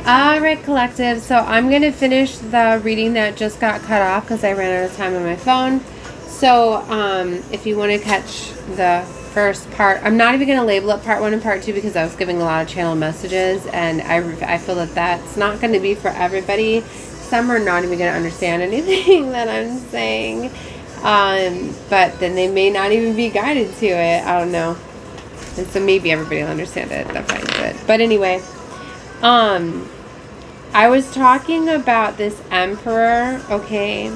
Alright, collective. So I'm going to finish the reading that just got cut off because I ran out of time on my phone. So if you want to catch the first part, I'm not even going to label it part 1 and part 2 because I was giving a lot of channel messages, and I feel that that's not going to be for everybody. Some are not even going to understand anything that I'm saying. But then they may not even be guided to it. I don't know. And so maybe everybody will understand it. That finds it. But anyway, I was talking about this emperor, okay,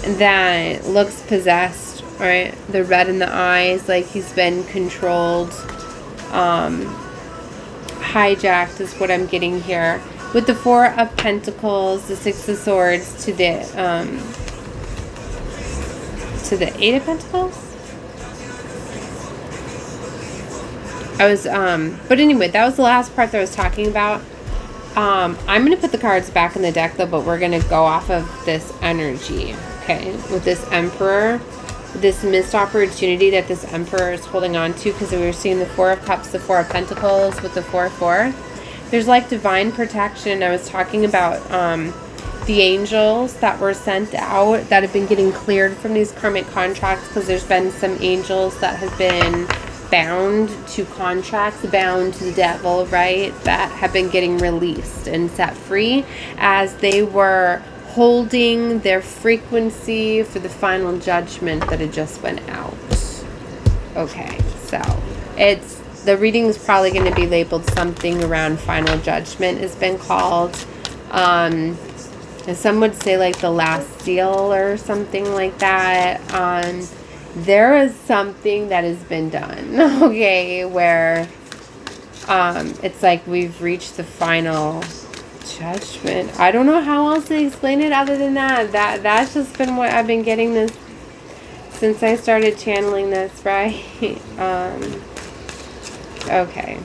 that looks possessed, right? The red in the eyes, like he's been controlled. Hijacked is what I'm getting here. With the 4 of Pentacles, the 6 of Swords to the 8 of Pentacles. But anyway, that was the last part that I was talking about. I'm going to put the cards back in the deck, though, but we're going to go off of this energy, okay? With this Emperor, this missed opportunity that this Emperor is holding on to, because we were seeing the 4 of Cups, the 4 of Pentacles with the 4-4. There's, like, divine protection. I was talking about the angels that were sent out that have been getting cleared from these karmic contracts, because there's been some angels that have been bound to contracts, bound to the devil, right, that have been getting released and set free as they were holding their frequency for the final judgment that had just went out. Okay, so the reading is probably going to be labeled something around final judgment has been called. And some would say like the last seal or something like that. There is something that has been done, okay, where it's like we've reached the final judgment. I don't know how else to explain it other than that. That's just been what I've been getting this since I started channeling this, right? Okay.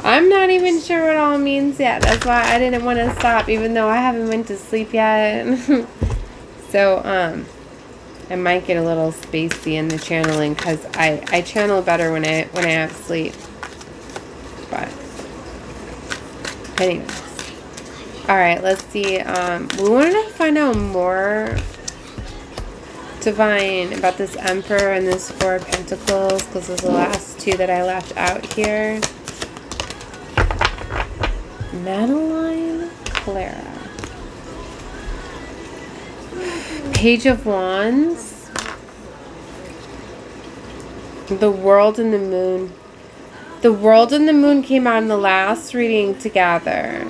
I'm not even sure what it all means yet. That's why I didn't want to stop, even though I haven't went to sleep yet. So, I might get a little spacey in the channeling because I channel better when I have sleep. But anyways. Alright, let's see. We wanted to find out more divine about this Emperor and this 4 of Pentacles, because those are the last 2 that I left out here. Madeline, Clara. Page of Wands. The World and the Moon. The World and the Moon came out in the last reading together.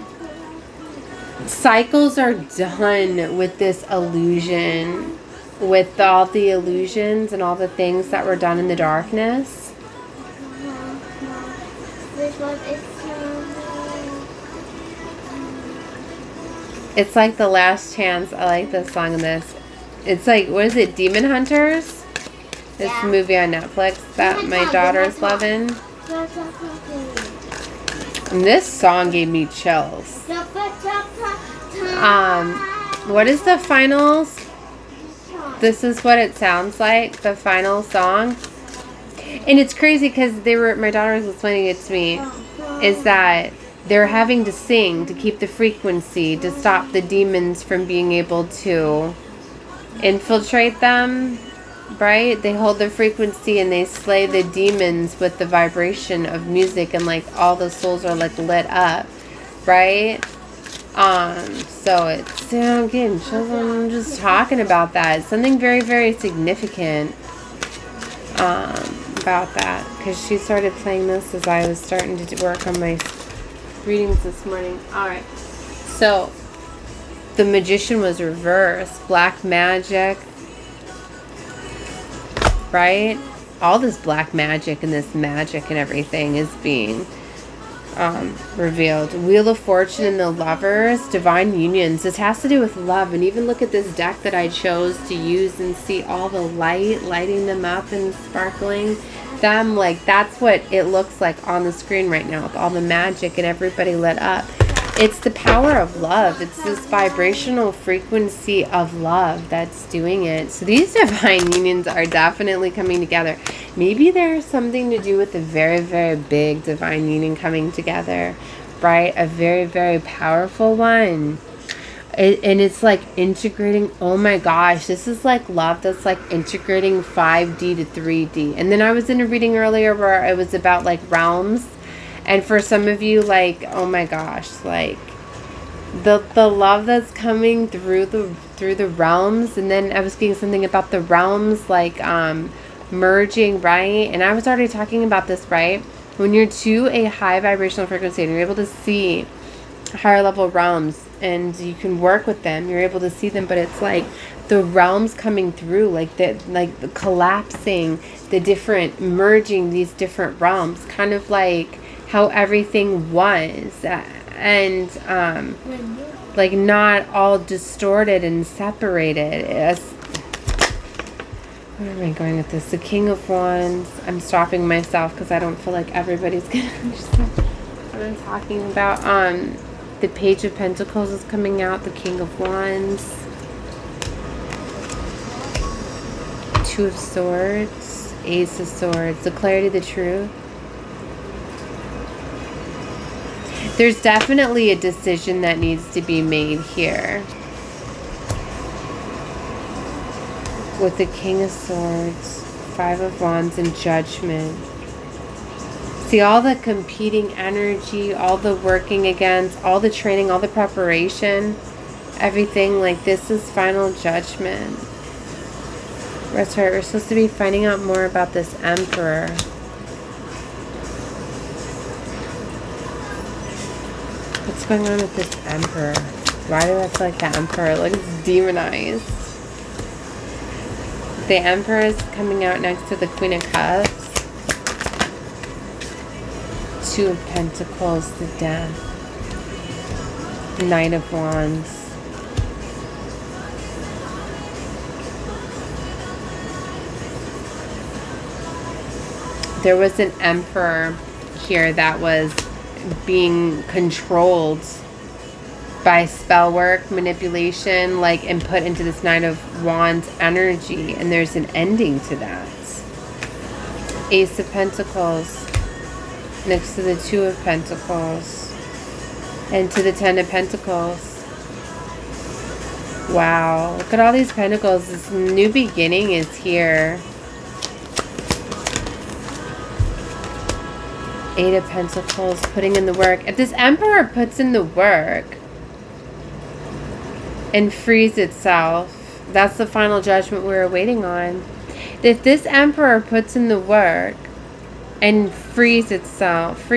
Cycles are done with this illusion. With all the illusions and all the things that were done in the darkness. It's like the last chance. I like the song of this. It's like, what is it, Demon Hunters? This movie on Netflix that my daughter's loving. And this song gave me chills. What is the finals? This is what it sounds like, the final song. And it's crazy because my daughter was explaining it to me, is that they're having to sing to keep the frequency, to stop the demons from being able to infiltrate them, right? They hold the frequency and they slay the demons with the vibration of music, and like all the souls are like lit up, right? So it's, I'm getting chills. I'm just talking about that. It's something very, very significant about that, because she started playing this as I was starting to work on my readings this morning. Alright, so the Magician was reversed. Black magic, right? All this black magic and this magic and everything is being revealed. Wheel of Fortune and the Lovers, divine unions. This has to do with love. And even look at this deck that I chose to use and see all the lighting them up and sparkling them. Like, that's what it looks like on the screen right now with all the magic and everybody lit up. It's the power of love. It's this vibrational frequency of love that's doing it. So these divine unions are definitely coming together. Maybe there's something to do with a very, very big divine union coming together. right? A very, very powerful one. And it's like integrating, oh my gosh, this is like love that's like integrating 5D to 3D. And then I was in a reading earlier where it was about like realms. And for some of you, like, oh my gosh, like the love that's coming through the realms. And then I was getting something about the realms like merging, right? And I was already talking about this, right? When you're to a high vibrational frequency and you're able to see higher level realms and you can work with them, you're able to see them, but it's like the realms coming through, like the collapsing, the different merging these different realms, kind of like how everything was, and like not all distorted and separated. Where am I going with this? The King of Wands. I'm stopping myself because I don't feel like everybody's gonna understand what I'm talking about. The Page of Pentacles is coming out. The King of Wands. Two of Swords. Ace of Swords. The clarity, the truth. There's definitely a decision that needs to be made here. With the King of Swords, Five of Wands, and Judgment. See all the competing energy, all the working against, all the training, all the preparation, everything. Like this is final judgment. That's right, we're supposed to be finding out more about this Emperor. What's going on with this Emperor? Why do I feel like the Emperor looks demonized? The Emperor is coming out next to the Queen of Cups. Two of Pentacles, the Death. Knight of Wands. There was an Emperor here that was being controlled by spell work, manipulation, like, and put into this Knight of Wands energy. And there's an ending to that. Ace of Pentacles next to the Two of Pentacles and to the Ten of Pentacles. Wow, look at all these pentacles. This new beginning is here. Eight of Pentacles, putting in the work. If this Emperor puts in the work and frees itself, that's the final judgment we're waiting on. If this Emperor puts in the work and frees himself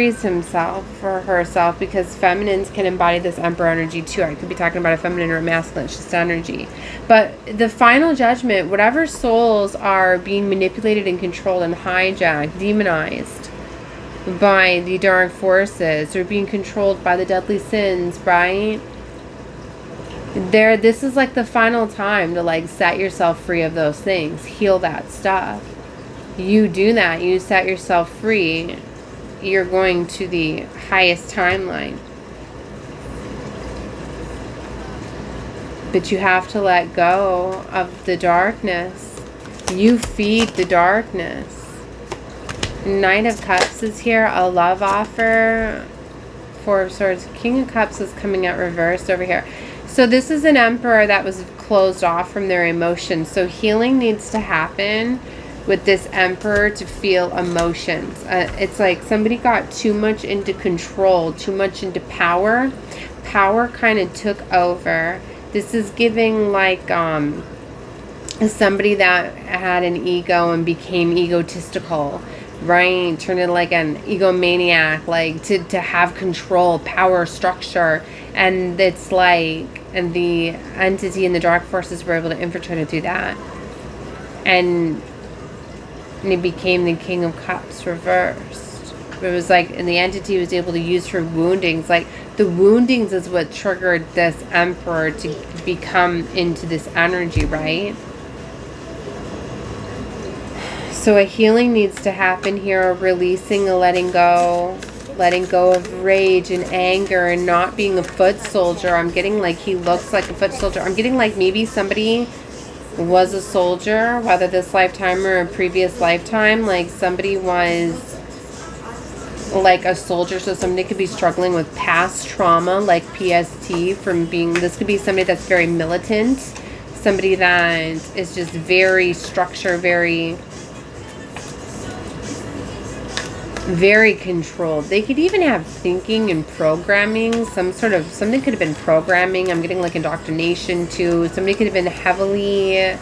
or herself, because feminines can embody this Emperor energy too. I could be talking about a feminine or a masculine, it's just energy. But the final judgment, whatever souls are being manipulated and controlled and hijacked, demonized by the dark forces, or being controlled by the deadly sins, right? This is like the final time to like set yourself free of those things, heal that stuff. You do that, you set yourself free, you're going to the highest timeline. But you have to let go of the darkness. You feed the darkness. Knight of Cups is here, a love offer. Four of Swords. King of Cups is coming out reversed over here. So this is an Emperor that was closed off from their emotions. So healing needs to happen with this Emperor to feel emotions. It's like somebody got too much into control, too much into power. Power kind of took over. This is giving like somebody that had an ego and became egotistical, right? Turned into like an egomaniac, like to have control, power, structure. And it's like, and the entity and the dark forces were able to infiltrate it through that. And he became the King of Cups reversed. It was like, and the entity was able to use her woundings. Like, the woundings is what triggered this Emperor to become into this energy, right? So a healing needs to happen here, a releasing, a letting go of rage and anger and not being a foot soldier. I'm getting like he looks like a foot soldier. I'm getting like maybe somebody was a soldier, whether this lifetime or a previous lifetime. Like somebody was like a soldier. So somebody could be struggling with past trauma, like PST from being, this could be somebody that's very militant, somebody that is just very structured, very controlled. They could even have thinking and programming, something could have been programming. I'm getting like indoctrination too. Somebody could have been heavily,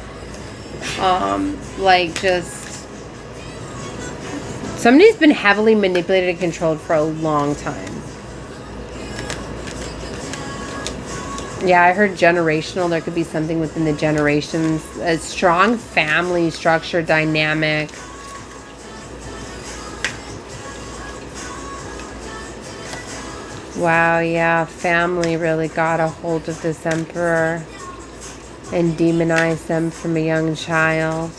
like just, somebody's been heavily manipulated and controlled for a long time. Yeah, I heard generational. There could be something within the generations. A strong family structure dynamic. Wow, yeah, family really got a hold of this emperor and demonized them from a young child.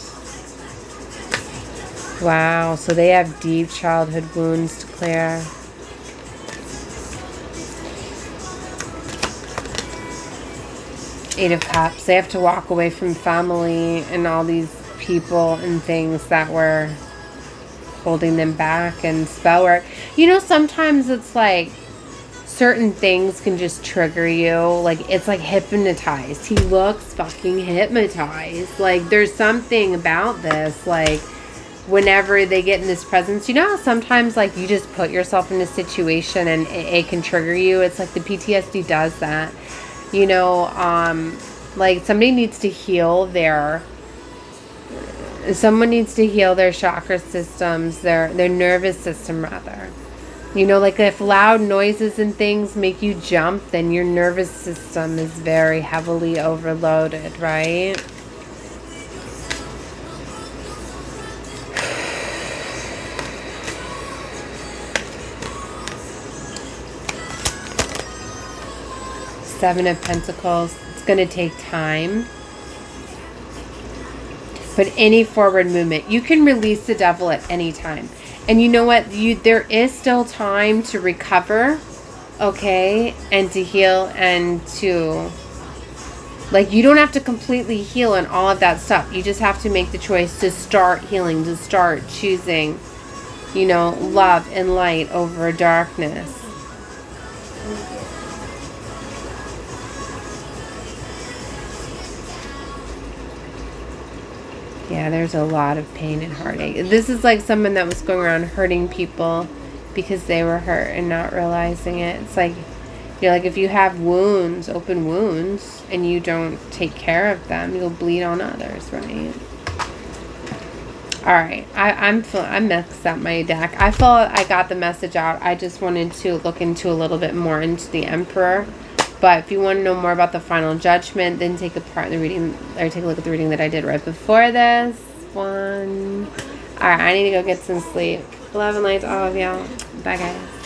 Wow, so they have deep childhood wounds to clear. Eight of Cups. They have to walk away from family and all these people and things that were holding them back, and spell work. You know, sometimes it's like certain things can just trigger you. Like, it's like hypnotized. He looks fucking hypnotized. Like, there's something about this, like, whenever they get in this presence, you know how sometimes like you just put yourself in a situation and it can trigger you. It's like the PTSD does that, you know. Like somebody needs to heal someone needs to heal their chakra systems, their nervous system rather. You know, like if loud noises and things make you jump, then your nervous system is very heavily overloaded, right? Seven of Pentacles. It's going to take time. But any forward movement, you can release the devil at any time. And you know what? There is still time to recover, okay? And to heal and to... Like, you don't have to completely heal and all of that stuff. You just have to make the choice to start healing, to start choosing, you know, love and light over darkness. Yeah, there's a lot of pain and heartache. This is like someone that was going around hurting people because they were hurt and not realizing it. It's like, you know, like if you have wounds, open wounds, and you don't take care of them, you'll bleed on others, right? All right, I mixed up my deck. I felt I got the message out. I just wanted to look into a little bit more into the Emperor. But if you want to know more about the final judgment, then take a part in the reading, or take a look at the reading that I did right before this one. All right, I need to go get some sleep. Love and light to all of y'all. Bye, guys.